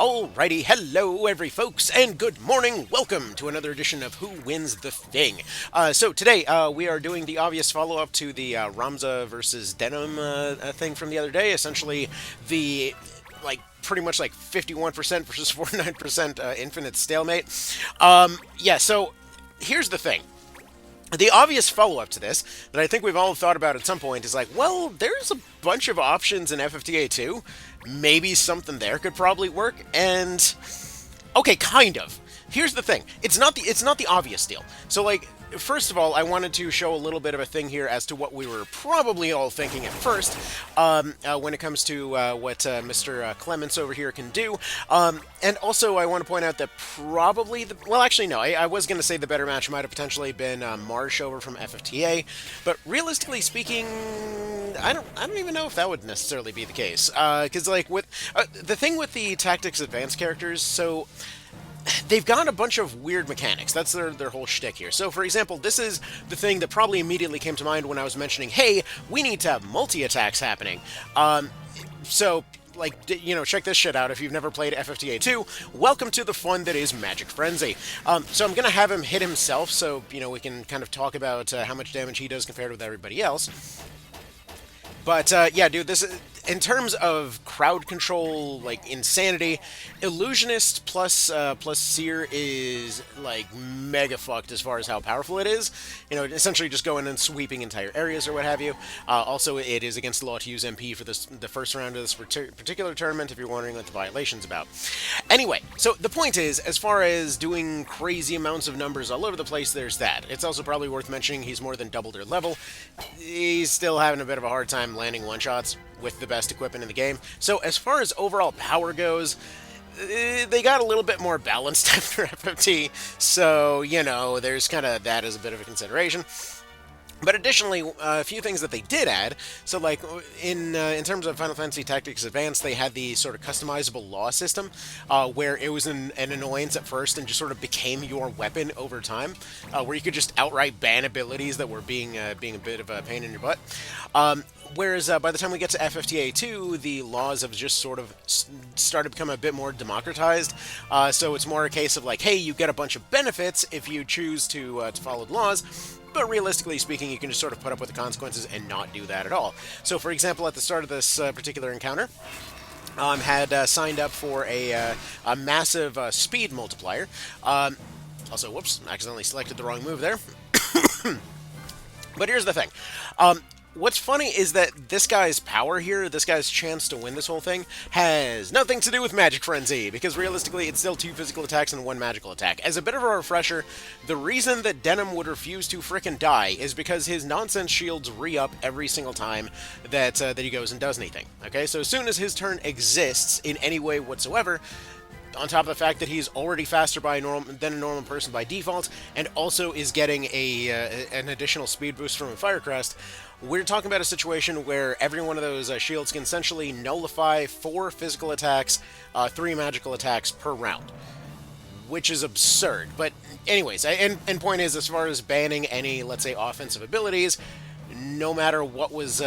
Alrighty, hello every folks, and good morning. Welcome to another edition of Who Wins the Thing. So today we are doing the obvious follow-up to the Ramza versus Denim thing from the other day. Essentially, the pretty much like 51% versus 49% infinite stalemate. Yeah. So here's the thing. The obvious follow-up to this, that I think we've all thought about at some point, is like, well, there's a bunch of options in FFTA 2. Maybe something there could probably work, and okay, kind of. Here's the thing: it's not the obvious deal. So, like, first of all, I wanted to show a little bit of a thing here as to what we were probably all thinking at first, when it comes to what Mr. Clements over here can do. And also, I want to point out that probably actually, no, I was going to say the better match might have potentially been Marche over from FFTA, but realistically speaking, I don't even know if that would necessarily be the case. Because like with the thing with the Tactics Advanced characters, so they've got a bunch of weird mechanics. That's their whole shtick here. So, for example, this is the thing that probably immediately came to mind when I was mentioning, hey, we need to have multi-attacks happening. So, like, check this shit out if you've never played FFTA 2. Welcome to the fun that is Magic Frenzy. So I'm going to have him hit himself so, we can kind of talk about how much damage he does compared with everybody else. But, yeah, dude, this is, in terms of crowd control, like, insanity, Illusionist plus Seer is, like, mega fucked as far as how powerful it is. Essentially just going and sweeping entire areas or what have you. Also, it is against the law to use MP for the first round of this particular tournament, if you're wondering what the violation's about. Anyway, so the point is, as far as doing crazy amounts of numbers all over the place, there's that. It's also probably worth mentioning he's more than doubled their level. He's still having a bit of a hard time landing one-shots with the best equipment in the game. So as far as overall power goes, they got a little bit more balanced after FFT, so, there's kind of that as a bit of a consideration. But additionally, a few things that they did add, so like in terms of Final Fantasy Tactics Advance, they had the sort of customizable law system, where it was an annoyance at first and just sort of became your weapon over time, where you could just outright ban abilities that were being a bit of a pain in your butt. Whereas by the time we get to FFTA 2, the laws have just sort of started to become a bit more democratized. So it's more a case of like, hey, you get a bunch of benefits if you choose to follow the laws. But realistically speaking, you can just sort of put up with the consequences and not do that at all. So, for example, at the start of this particular encounter, had signed up for a massive speed multiplier. Also, whoops, accidentally selected the wrong move there. But here's the thing. What's funny is that this guy's power here, this guy's chance to win this whole thing, has nothing to do with Magic Frenzy, because realistically it's still 2 physical attacks and 1 magical attack. As a bit of a refresher, the reason that Denim would refuse to frickin' die is because his nonsense shields re-up every single time that he goes and does anything. Okay, so as soon as his turn exists in any way whatsoever, on top of the fact that he's already faster than a normal person by default, and also is getting an additional speed boost from a Fire Crest, we're talking about a situation where every one of those shields can essentially nullify 4 physical attacks, 3 magical attacks per round, which is absurd. But anyways, and point is, as far as banning any, let's say, offensive abilities, no matter what was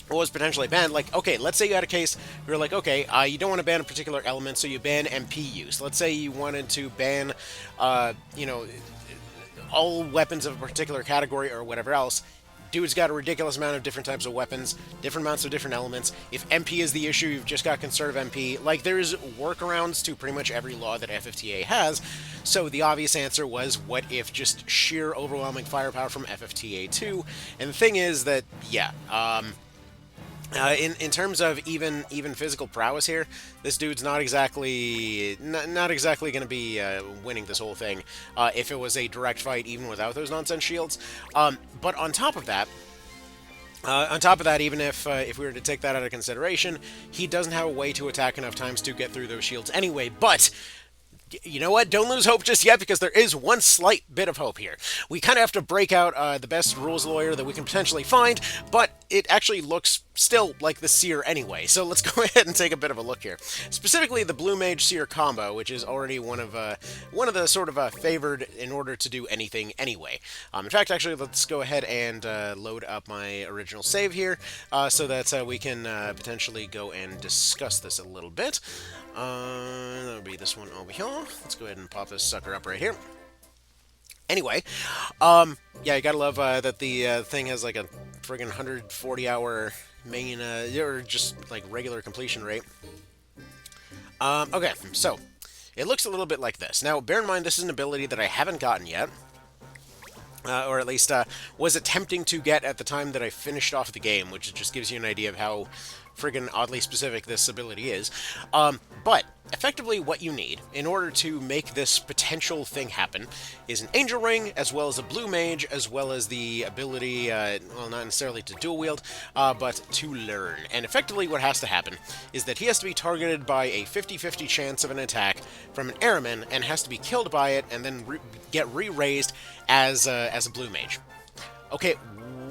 potentially banned, like, okay, let's say you had a case where you're like, okay, you don't want to ban a particular element, so you ban MP use. Let's say you wanted to ban, all weapons of a particular category or whatever else. Dude's got a ridiculous amount of different types of weapons, different amounts of different elements. If MP is the issue, you've just got conserve MP. Like, there's workarounds to pretty much every law that FFTA has. So the obvious answer was, what if just sheer overwhelming firepower from FFTA 2? And the thing is that, yeah, in terms of even physical prowess here, this dude's not exactly going to be winning this whole thing if it was a direct fight, even without those nonsense shields. But on top of that, even if we were to take that out of consideration, he doesn't have a way to attack enough times to get through those shields anyway. But You know what? Don't lose hope just yet, because there is one slight bit of hope here. We kind of have to break out the best rules lawyer that we can potentially find, but it actually looks still like the Seer anyway. So let's go ahead and take a bit of a look here. Specifically, the Blue Mage Seer combo, which is already one of the sort of favored in order to do anything anyway. In fact, actually, let's go ahead and load up my original save here, so that we can potentially go and discuss this a little bit. That'll be this one over here. Let's go ahead and pop this sucker up right here. Anyway, yeah, you gotta love that the thing has like a friggin' 140-hour main, or just like regular completion rate. Okay, so it looks a little bit like this. Now, bear in mind, this is an ability that I haven't gotten yet. Or at least was attempting to get at the time that I finished off the game, which just gives you an idea of how friggin' oddly specific this ability is. But effectively what you need in order to make this potential thing happen is an Angel Ring, as well as a Blue Mage, as well as the ability, well, not necessarily to dual wield, but to learn. And effectively what has to happen is that he has to be targeted by a 50-50 chance of an attack from an Airman, and has to be killed by it, and then get re-raised as a Blue Mage. Okay,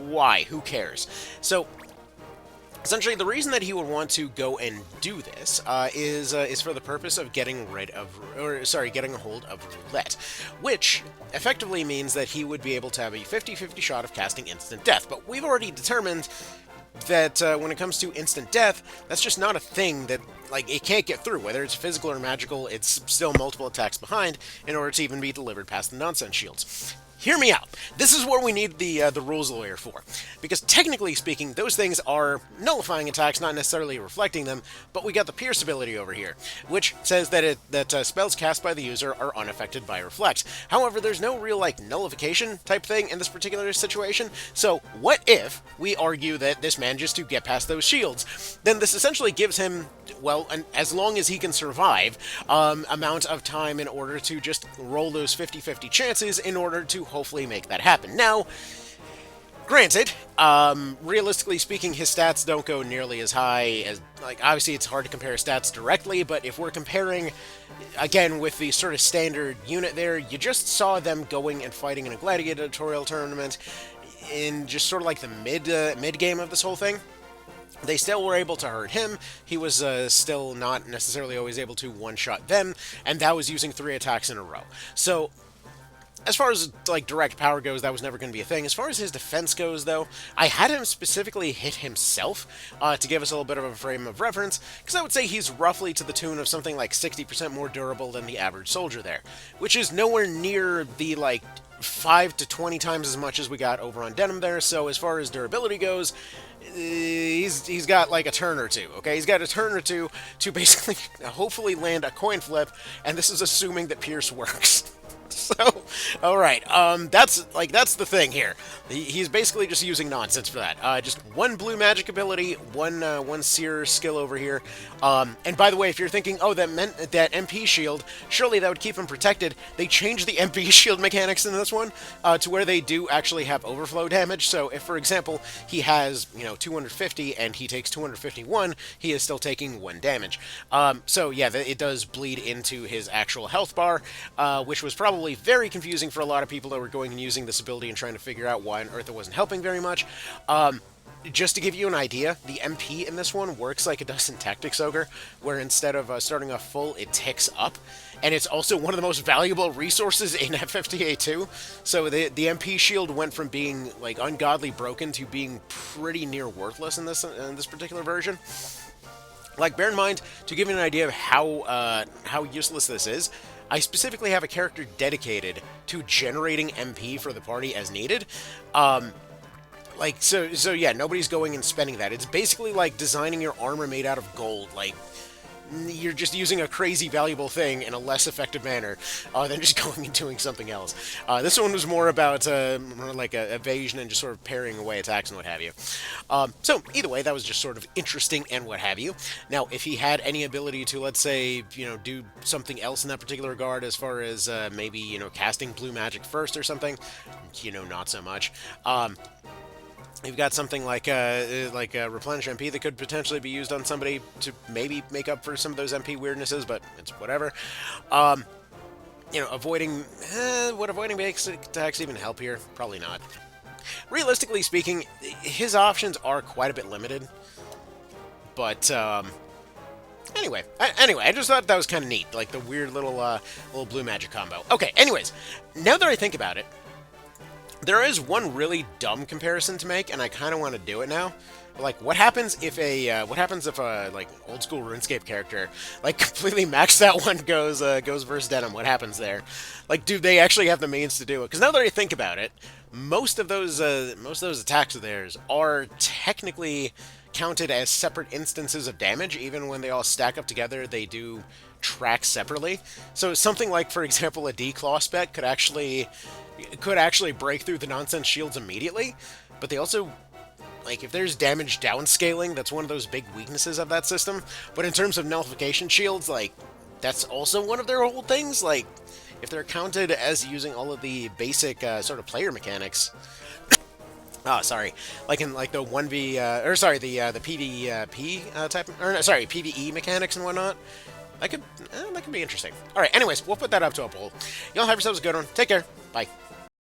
why? Who cares? So, essentially, the reason that he would want to go and do this is for the purpose of getting getting a hold of Roulette, which effectively means that he would be able to have a 50-50 shot of casting Instant Death. But we've already determined that when it comes to Instant Death, that's just not a thing that, like, it can't get through. Whether it's physical or magical, it's still multiple attacks behind in order to even be delivered past the nonsense shields. Hear me out. This is where we need the rules lawyer for. Because technically speaking, those things are nullifying attacks, not necessarily reflecting them, but we got the Pierce ability over here, which says that spells cast by the user are unaffected by Reflect. However, there's no real, like, nullification type thing in this particular situation, so what if we argue that this manages to get past those shields? Then this essentially gives him, well, as long as he can survive, amount of time in order to just roll those 50-50 chances in order to hopefully make that happen. Now, granted, realistically speaking, his stats don't go nearly as high as, like, obviously it's hard to compare stats directly, but if we're comparing, again, with the sort of standard unit there, you just saw them going and fighting in a gladiatorial tournament in just sort of like the mid game of this whole thing. They still were able to hurt him. He was still not necessarily always able to one-shot them, and that was using 3 attacks in a row. So, as far as, like, direct power goes, that was never going to be a thing. As far as his defense goes, though, I had him specifically hit himself to give us a little bit of a frame of reference, because I would say he's roughly to the tune of something like 60% more durable than the average soldier there, which is nowhere near the, like, 5 to 20 times as much as we got over on Denim there. So as far as durability goes, he's got like a turn or two, okay? He's got a turn or two to basically hopefully land a coin flip, and this is assuming that Pierce works. So, alright, that's the thing here. He's basically just using nonsense for that. Just one blue magic ability, one seer skill over here. And by the way, if you're thinking, oh, that meant that MP shield, surely that would keep him protected. They changed the MP shield mechanics in this one to where they do actually have overflow damage. So if, for example, he has, 250 and he takes 251, he is still taking 1 damage. So yeah, it does bleed into his actual health bar, which was probably very confusing for a lot of people that were going and using this ability and trying to figure out why on earth it wasn't helping very much. Just to give you an idea, the MP in this one works like it does in Tactics Ogre, where instead of starting off full, it ticks up. And it's also one of the most valuable resources in FFTA 2. So the MP shield went from being, like, ungodly broken to being pretty near worthless in this particular version. Like, bear in mind, to give you an idea of how useless this is, I specifically have a character dedicated to generating MP for the party as needed. So yeah, nobody's going and spending that. It's basically like designing your armor made out of gold. Like, you're just using a crazy valuable thing in a less effective manner than just going and doing something else. This one was more about evasion and just sort of parrying away attacks and what have you. So either way, that was just sort of interesting and what have you. Now, if he had any ability to, let's say, do something else in that particular regard, as far as maybe casting blue magic first or something, not so much. You've got something like Replenish MP that could potentially be used on somebody to maybe make up for some of those MP weirdnesses, but it's whatever. avoiding... would avoiding basic attacks even help here? Probably not. Realistically speaking, his options are quite a bit limited. But, anyway, I just thought that was kind of neat, like the weird little blue magic combo. Okay, anyways, now that I think about it, there is one really dumb comparison to make, and I kind of want to do it now. Like, what happens if a like old school RuneScape character like completely maxed out one goes versus Denim? What happens there? Like, do they actually have the means to do it? Because now that I think about it, most of those attacks of theirs are technically counted as separate instances of damage, even when they all stack up together. They do track separately. So something like, for example, a D-Claw spec could actually break through the nonsense shields immediately, but they also, like, if there's damage downscaling, that's one of those big weaknesses of that system. But in terms of nullification shields, like, that's also one of their whole things. Like, if they're counted as using all of the basic sort of player mechanics, sorry, like in like the 1v the PvP type, or sorry, PvE mechanics and whatnot. That could be interesting. All right, anyways, we'll put that up to a poll. Y'all have yourselves a good one. Take care. Bye.